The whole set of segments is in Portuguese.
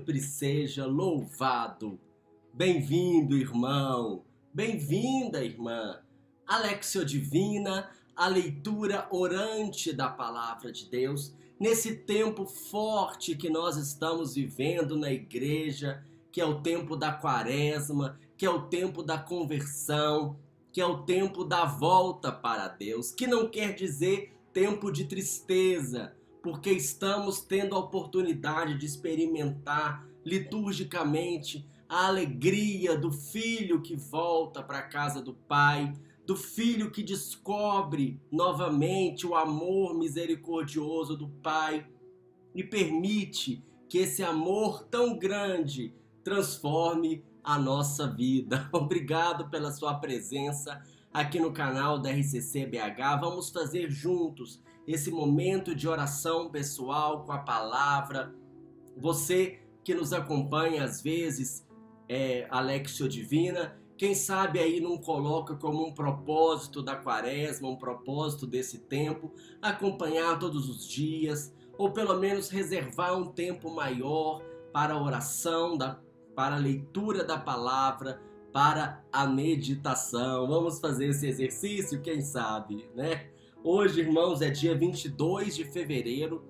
sempre seja louvado. Bem-vindo, irmão. Bem-vinda, irmã. A Léxio Divina, a leitura orante da Palavra de Deus, nesse tempo forte que nós estamos vivendo na igreja, que é o tempo da Quaresma, que é o tempo da conversão, que é o tempo da volta para Deus, que não quer dizer tempo de tristeza, porque estamos tendo a oportunidade de experimentar liturgicamente a alegria do filho que volta para a casa do Pai, do filho que descobre novamente o amor misericordioso do Pai e permite que esse amor tão grande transforme a nossa vida. Obrigado pela sua presença aqui no canal da RCC BH. Vamos fazer juntos esse momento de oração pessoal com a palavra. Você que nos acompanha às vezes, Léxio Divina, quem sabe aí não coloca como um propósito da Quaresma, um propósito desse tempo, acompanhar todos os dias, ou pelo menos reservar um tempo maior para a oração, para a leitura da palavra, para a meditação. Vamos fazer esse exercício, quem sabe, né? Hoje, irmãos, é dia 22 de fevereiro,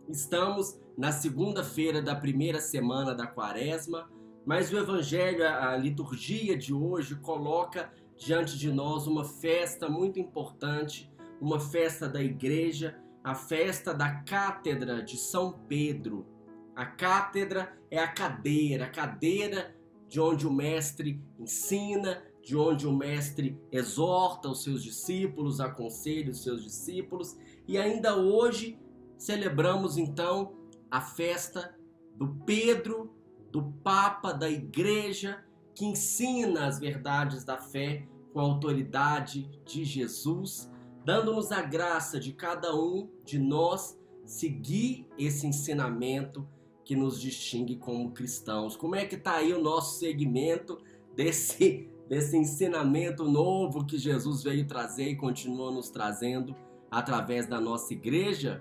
estamos na segunda-feira da primeira semana da Quaresma, mas o Evangelho, a liturgia de hoje, coloca diante de nós uma festa muito importante, uma festa da igreja, a festa da Cátedra de São Pedro. A cátedra é a cadeira de onde o mestre ensina, de onde o mestre exorta os seus discípulos, aconselha os seus discípulos. E ainda hoje celebramos então a festa do Pedro, do Papa, da Igreja, que ensina as verdades da fé com a autoridade de Jesus, dando-nos a graça de cada um de nós seguir esse ensinamento que nos distingue como cristãos. Como é que está aí o nosso segmento desse ensinamento novo que Jesus veio trazer e continua nos trazendo através da nossa igreja?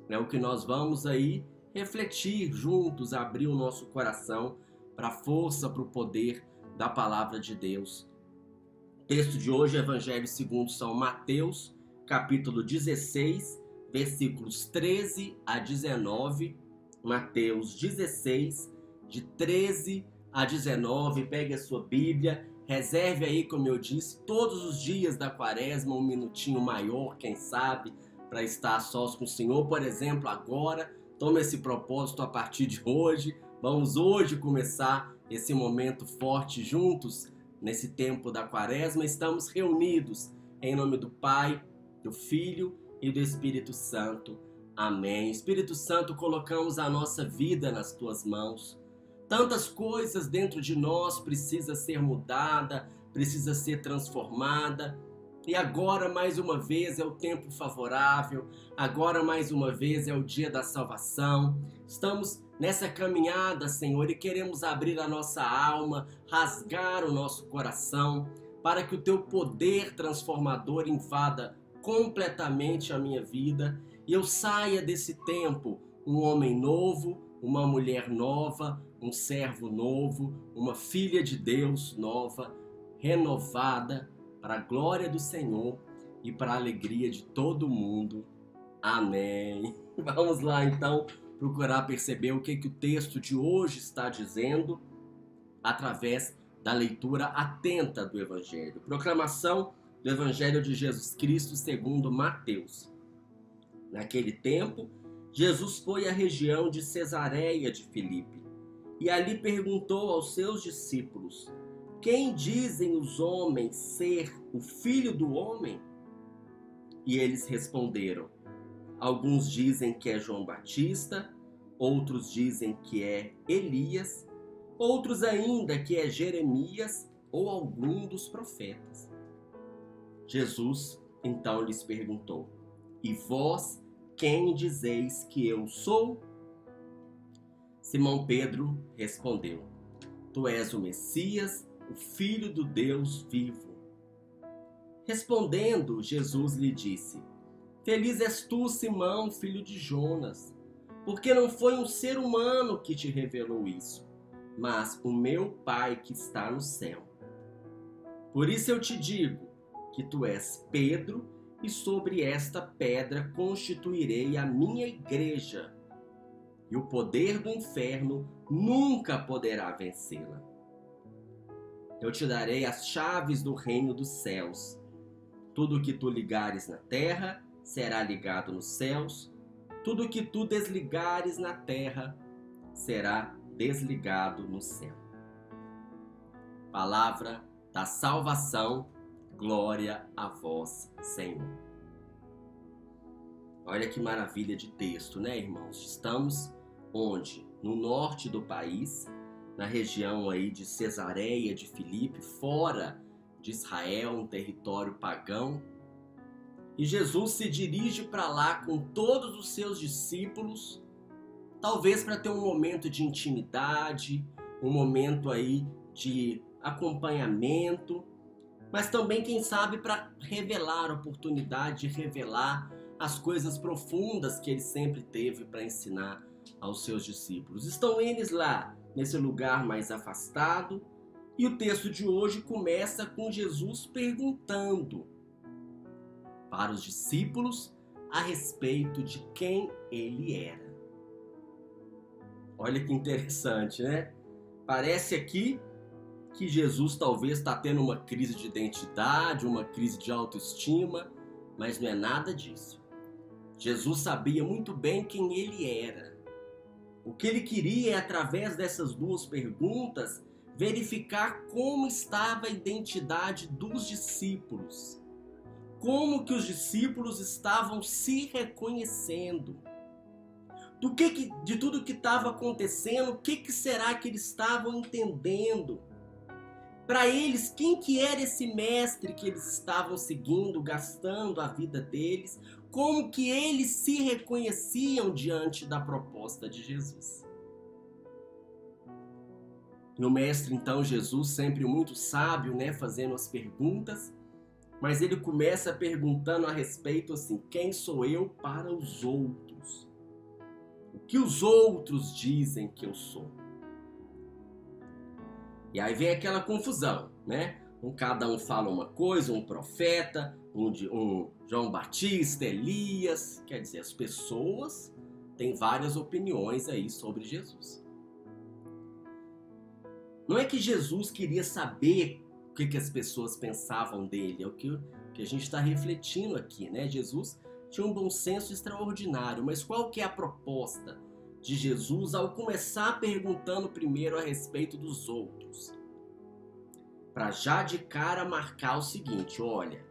É o que nós vamos aí refletir juntos, abrir o nosso coração para a força, para o poder da palavra de Deus. O texto de hoje é Evangelho segundo São Mateus, capítulo 16, versículos 13 a 19. Mateus 16, de 13 a 19. Pegue a sua Bíblia, reserve aí, como eu disse, todos os dias da Quaresma, um minutinho maior, quem sabe, para estar a sós com o Senhor. Por exemplo, agora, tome esse propósito a partir de hoje. Vamos hoje começar esse momento forte juntos, nesse tempo da Quaresma. Estamos reunidos em nome do Pai, do Filho e do Espírito Santo. Amém. Espírito Santo, colocamos a nossa vida nas tuas mãos. Tantas coisas dentro de nós precisa ser mudada, precisa ser transformada. E agora, mais uma vez, é o tempo favorável. Agora, mais uma vez, é o dia da salvação. Estamos nessa caminhada, Senhor, e queremos abrir a nossa alma, rasgar o nosso coração, para que o teu poder transformador invada completamente a minha vida e eu saia desse tempo um homem novo, uma mulher nova, um servo novo, uma filha de Deus nova, renovada, para a glória do Senhor e para a alegria de todo mundo. Amém. Vamos lá então procurar perceber o que o texto de hoje está dizendo através da leitura atenta do Evangelho. Proclamação do Evangelho de Jesus Cristo segundo Mateus. Naquele tempo, Jesus foi à região de Cesareia de Filipe e ali perguntou aos seus discípulos: quem dizem os homens ser o Filho do Homem? E eles responderam: alguns dizem que é João Batista, outros dizem que é Elias, outros ainda que é Jeremias ou algum dos profetas. Jesus então lhes perguntou: e vós, quem dizeis que eu sou? Simão Pedro respondeu: tu és o Messias, o Filho do Deus vivo. Respondendo, Jesus lhe disse: feliz és tu, Simão, filho de Jonas, porque não foi um ser humano que te revelou isso, mas o meu Pai que está no céu. Por isso eu te digo que tu és Pedro, e sobre esta pedra constituirei a minha igreja, e o poder do inferno nunca poderá vencê-la. Eu te darei as chaves do reino dos céus. Tudo que tu ligares na terra será ligado nos céus, tudo que tu desligares na terra será desligado no céu. Palavra da salvação, glória a vós, Senhor. Olha que maravilha de texto, né, irmãos? Estamos onde? No norte do país, na região aí de Cesareia de Filipe, fora de Israel, um território pagão. E Jesus se dirige para lá com todos os seus discípulos, talvez para ter um momento de intimidade, um momento aí de acompanhamento, mas também, quem sabe, para revelar, a oportunidade de revelar as coisas profundas que ele sempre teve para ensinar aos seus discípulos. Estão eles lá, nesse lugar mais afastado, e o texto de hoje começa com Jesus perguntando para os discípulos a respeito de quem ele era. Olha que interessante, né? Parece aqui que Jesus talvez está tendo uma crise de identidade, uma crise de autoestima, mas não é nada disso. Jesus sabia muito bem quem ele era. O que ele queria é, através dessas duas perguntas, verificar como estava a identidade dos discípulos. Como que os discípulos estavam se reconhecendo. De tudo que estava acontecendo, o que será que eles estavam entendendo? Para eles, quem que era esse mestre que eles estavam seguindo, gastando a vida deles? Como que eles se reconheciam diante da proposta de Jesus? E o mestre, então, Jesus, sempre muito sábio, né, fazendo as perguntas, mas ele começa perguntando a respeito assim: quem sou eu para os outros? O que os outros dizem que eu sou? E aí vem aquela confusão, né? Cada um fala uma coisa, um profeta, um João Batista, Elias. Quer dizer, as pessoas têm várias opiniões aí sobre Jesus. Não é que Jesus queria saber o que as pessoas pensavam dele, é o que a gente está refletindo aqui, né? Jesus tinha um bom senso extraordinário, mas qual que é a proposta de Jesus ao começar perguntando primeiro a respeito dos outros? Para já de cara marcar o seguinte: olha,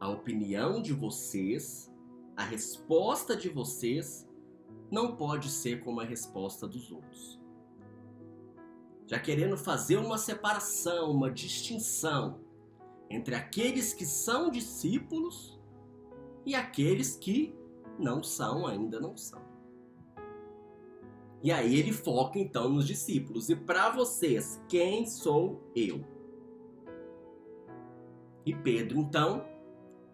a opinião de vocês, a resposta de vocês não pode ser como a resposta dos outros. Já querendo fazer uma separação, uma distinção entre aqueles que são discípulos e aqueles que não são, ainda não são. E aí ele foca então nos discípulos. E para vocês, quem sou eu? E Pedro, então,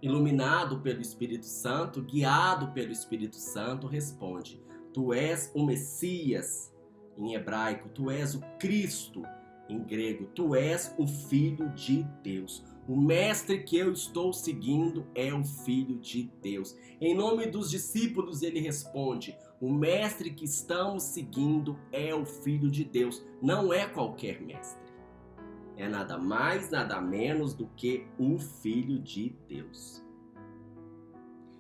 iluminado pelo Espírito Santo, guiado pelo Espírito Santo, responde: tu és o Messias, em hebraico, tu és o Cristo, em grego, tu és o Filho de Deus. O mestre que eu estou seguindo é o Filho de Deus. Em nome dos discípulos ele responde: o mestre que estamos seguindo é o Filho de Deus, não é qualquer mestre. É nada mais, nada menos do que o Filho de Deus.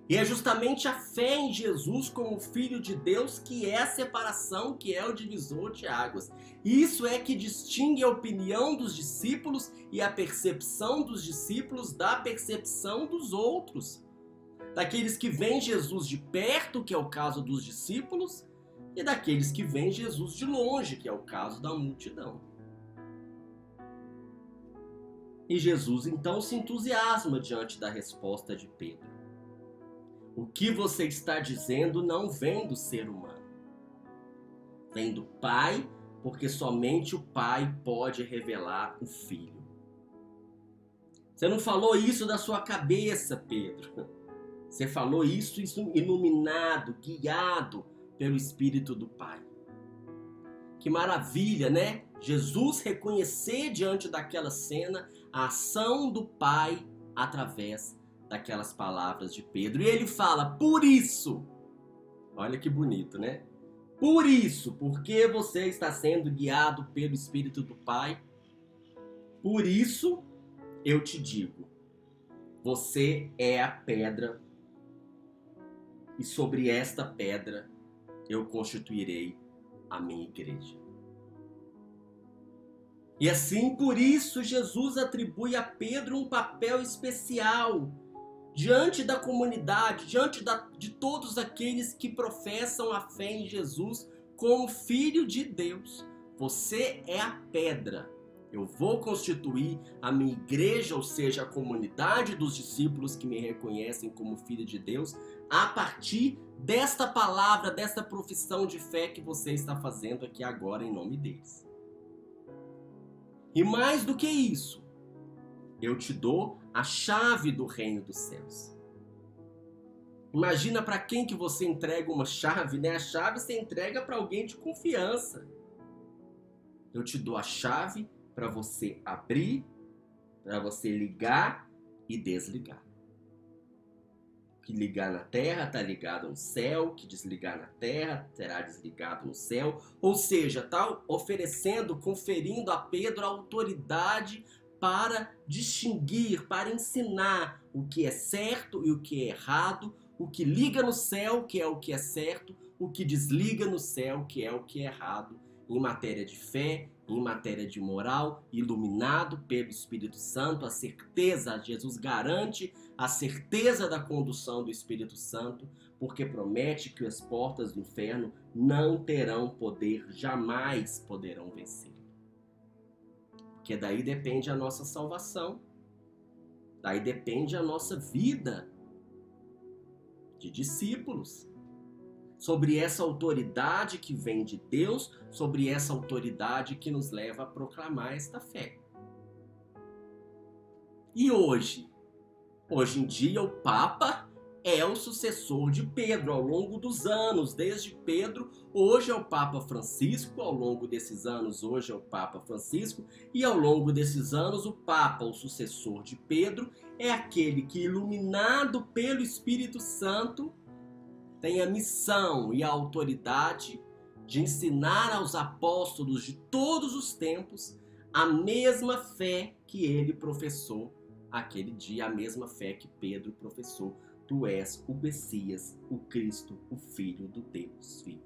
E é justamente a fé em Jesus como Filho de Deus que é a separação, que é o divisor de águas. Isso é que distingue a opinião dos discípulos e a percepção dos discípulos da percepção dos outros. Daqueles que veem Jesus de perto, que é o caso dos discípulos, e daqueles que veem Jesus de longe, que é o caso da multidão. E Jesus então se entusiasma diante da resposta de Pedro. O que você está dizendo não vem do ser humano. Vem do Pai, porque somente o Pai pode revelar o Filho. Você não falou isso da sua cabeça, Pedro. Você falou isso iluminado, guiado pelo Espírito do Pai. Que maravilha, né? Jesus reconhecer diante daquela cena a ação do Pai através daquelas palavras de Pedro. E ele fala, por isso, olha que bonito, né? Por isso, porque você está sendo guiado pelo Espírito do Pai, por isso eu te digo, você é a pedra e sobre esta pedra eu constituirei a minha igreja. E assim, por isso, Jesus atribui a Pedro um papel especial diante da comunidade, diante de todos aqueles que professam a fé em Jesus como Filho de Deus. Você é a pedra. Eu vou constituir a minha igreja, ou seja, a comunidade dos discípulos que me reconhecem como Filho de Deus, a partir desta palavra, desta profissão de fé que você está fazendo aqui agora em nome deles. E mais do que isso, eu te dou a chave do reino dos céus. Imagina para quem que você entrega uma chave, né? A chave você entrega para alguém de confiança. Eu te dou a chave para você abrir, para você ligar e desligar. O que ligar na terra está ligado no céu, o que desligar na terra será desligado no céu. Ou seja, está oferecendo, conferindo a Pedro a autoridade para distinguir, para ensinar o que é certo e o que é errado, o que liga no céu, que é o que é certo, o que desliga no céu, que é o que é errado, em matéria de fé, em matéria de moral, iluminado pelo Espírito Santo, a certeza, Jesus garante a certeza da condução do Espírito Santo, porque promete que as portas do inferno não terão poder, jamais poderão vencer. Porque daí depende a nossa salvação, daí depende a nossa vida de discípulos. Sobre essa autoridade que vem de Deus, sobre essa autoridade que nos leva a proclamar esta fé. E hoje em dia, o Papa é o sucessor de Pedro ao longo dos anos. Desde Pedro, hoje é o Papa Francisco, ao longo desses anos, hoje é o Papa Francisco, e ao longo desses anos, o Papa, o sucessor de Pedro, é aquele que, iluminado pelo Espírito Santo, tem a missão e a autoridade de ensinar aos apóstolos de todos os tempos a mesma fé que ele professou aquele dia, a mesma fé que Pedro professou. Tu és o Messias, o Cristo, o Filho do Deus vivo.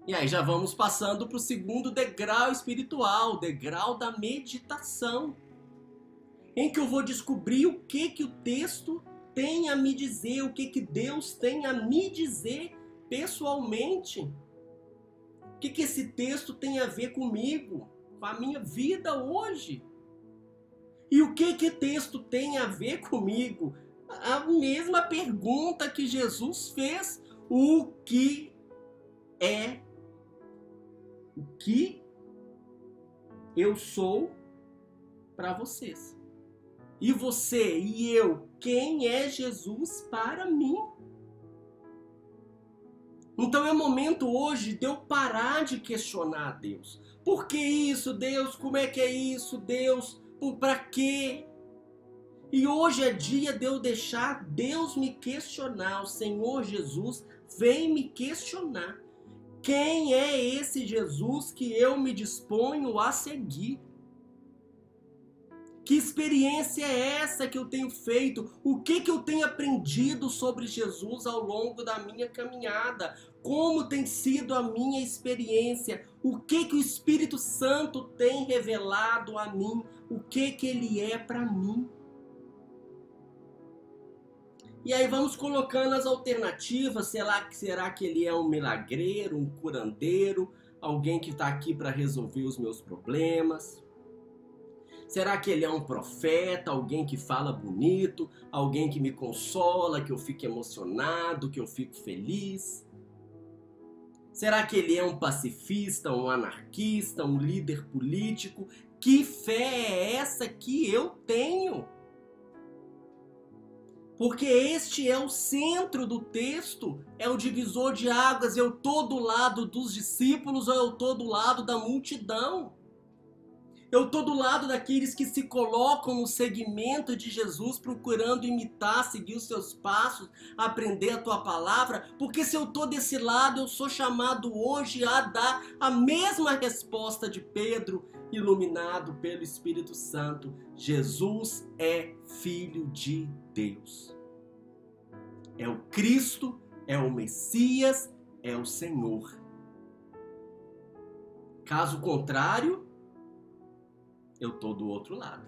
E aí já vamos passando para o segundo degrau espiritual, o degrau da meditação, em que eu vou descobrir o que o texto tem a me dizer, o que Deus tem a me dizer pessoalmente. O que esse texto tem a ver comigo, com a minha vida hoje. E o que o texto tem a ver comigo? A mesma pergunta que Jesus fez, o que eu sou para vocês. E você e eu, quem é Jesus para mim? Então é momento hoje de eu parar de questionar a Deus. Por que isso, Deus? Como é que é isso, Deus? Para quê? E hoje é dia de eu deixar Deus me questionar. O Senhor Jesus vem me questionar. Quem é esse Jesus que eu me disponho a seguir? Que experiência é essa que eu tenho feito? O que eu tenho aprendido sobre Jesus ao longo da minha caminhada? Como tem sido a minha experiência? O que o Espírito Santo tem revelado a mim? O que ele é para mim? E aí vamos colocando as alternativas. Será que ele é um milagreiro, um curandeiro? Alguém que está aqui para resolver os meus problemas? Será que ele é um profeta, alguém que fala bonito, alguém que me consola, que eu fico emocionado, que eu fico feliz? Será que ele é um pacifista, um anarquista, um líder político? Que fé é essa que eu tenho? Porque este é o centro do texto, é o divisor de águas. Eu estou do lado dos discípulos ou eu estou do lado da multidão? Eu estou do lado daqueles que se colocam no segmento de Jesus, procurando imitar, seguir os seus passos, aprender a tua palavra, porque se eu estou desse lado, eu sou chamado hoje a dar a mesma resposta de Pedro, iluminado pelo Espírito Santo. Jesus é Filho de Deus. É o Cristo, é o Messias, é o Senhor. Caso contrário, eu estou do outro lado.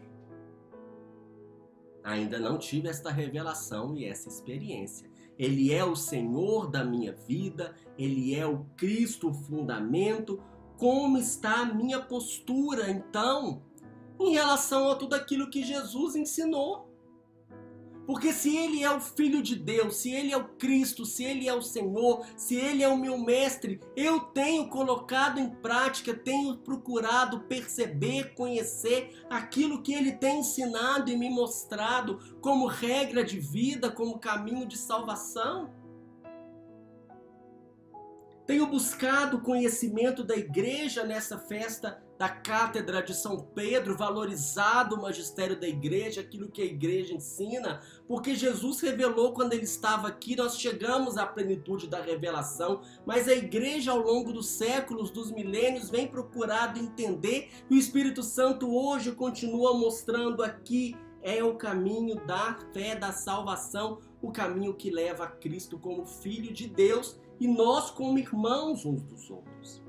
Ainda não tive esta revelação e essa experiência. Ele é o Senhor da minha vida, Ele é o Cristo, o fundamento. Como está a minha postura, então, em relação a tudo aquilo que Jesus ensinou? Porque se Ele é o Filho de Deus, se Ele é o Cristo, se Ele é o Senhor, se Ele é o meu mestre, eu tenho colocado em prática, tenho procurado perceber, conhecer aquilo que Ele tem ensinado e me mostrado como regra de vida, como caminho de salvação. Tenho buscado o conhecimento da igreja nessa festa da Cátedra de São Pedro, valorizado o magistério da igreja, aquilo que a igreja ensina, porque Jesus revelou quando ele estava aqui, nós chegamos à plenitude da revelação, mas a igreja ao longo dos séculos, dos milênios, vem procurado entender e o Espírito Santo hoje continua mostrando aqui é o caminho da fé, da salvação, o caminho que leva a Cristo como Filho de Deus e nós como irmãos uns dos outros.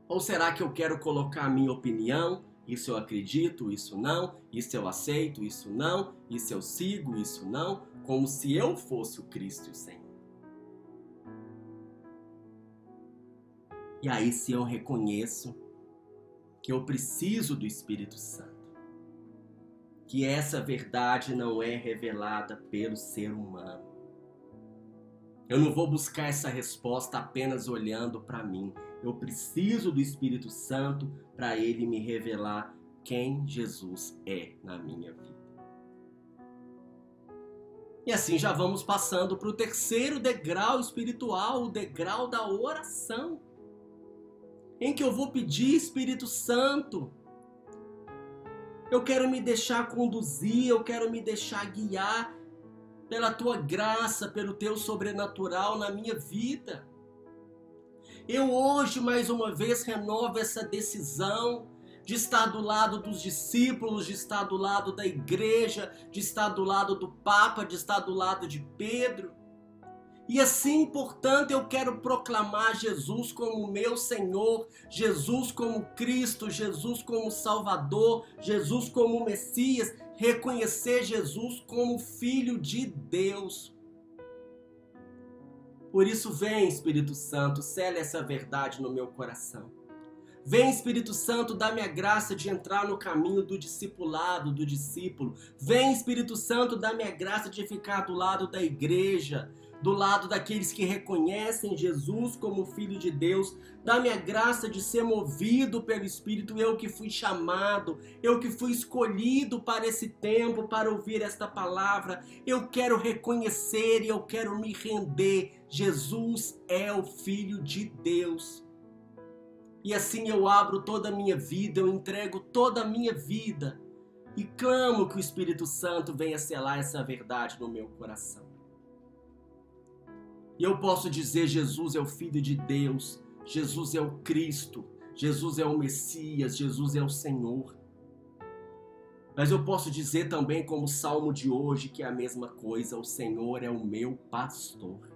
Ou será que eu quero colocar a minha opinião? Isso eu acredito, isso não, isso eu aceito, isso não, isso eu sigo, isso não, como se eu fosse o Cristo e o Senhor. E aí se eu reconheço que eu preciso do Espírito Santo, que essa verdade não é revelada pelo ser humano. Eu não vou buscar essa resposta apenas olhando para mim. Eu preciso do Espírito Santo para ele me revelar quem Jesus é na minha vida. E assim já vamos passando para o terceiro degrau espiritual, o degrau da oração, em que eu vou pedir, Espírito Santo, eu quero me deixar conduzir, eu quero me deixar guiar pela tua graça, pelo teu sobrenatural na minha vida. Eu hoje, mais uma vez, renovo essa decisão de estar do lado dos discípulos, de estar do lado da igreja, de estar do lado do Papa, de estar do lado de Pedro. E assim, portanto, eu quero proclamar Jesus como meu Senhor, Jesus como Cristo, Jesus como Salvador, Jesus como Messias, reconhecer Jesus como Filho de Deus. Por isso, vem, Espírito Santo, sela essa verdade no meu coração. Vem, Espírito Santo, dá-me a graça de entrar no caminho do discipulado, do discípulo. Vem, Espírito Santo, dá-me a graça de ficar do lado da igreja, do lado daqueles que reconhecem Jesus como Filho de Deus. Dá-me a graça de ser movido pelo Espírito, eu que fui chamado, eu que fui escolhido para esse tempo, para ouvir esta palavra. Eu quero reconhecer e eu quero me render. Jesus é o Filho de Deus. E assim eu abro toda a minha vida, eu entrego toda a minha vida e clamo que o Espírito Santo venha selar essa verdade no meu coração. E eu posso dizer, Jesus é o Filho de Deus, Jesus é o Cristo, Jesus é o Messias, Jesus é o Senhor. Mas eu posso dizer também, como o Salmo de hoje, que é a mesma coisa, o Senhor é o meu pastor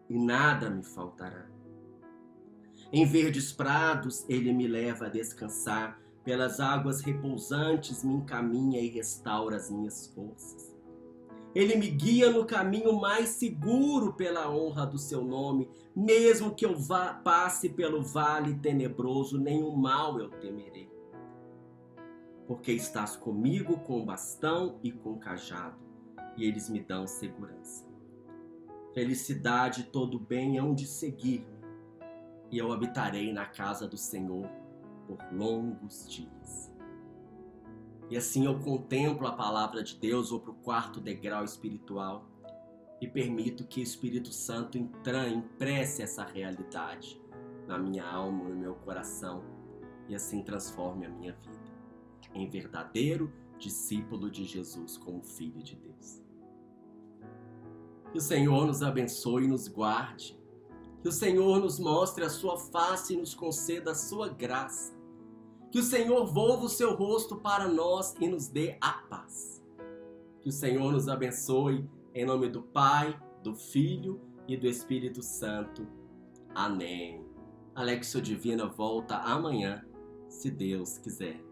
e nada me faltará. Em verdes prados ele me leva a descansar, pelas águas repousantes me encaminha e restaura as minhas forças. Ele me guia no caminho mais seguro pela honra do seu nome, mesmo que eu passe pelo vale tenebroso, nenhum mal eu temerei. Porque estás comigo com bastão e com cajado, e eles me dão segurança. Felicidade e todo bem hão de seguir-me, e eu habitarei na casa do Senhor por longos dias. E assim eu contemplo a palavra de Deus, vou para o quarto degrau espiritual e permito que o Espírito Santo impresse essa realidade na minha alma, no meu coração, e assim transforme a minha vida em verdadeiro discípulo de Jesus como filho de Deus. Que o Senhor nos abençoe e nos guarde. Que o Senhor nos mostre a sua face e nos conceda a sua graça. Que o Senhor volva o seu rosto para nós e nos dê a paz. Que o Senhor nos abençoe em nome do Pai, do Filho e do Espírito Santo. Amém. Alexio Divina volta amanhã, se Deus quiser.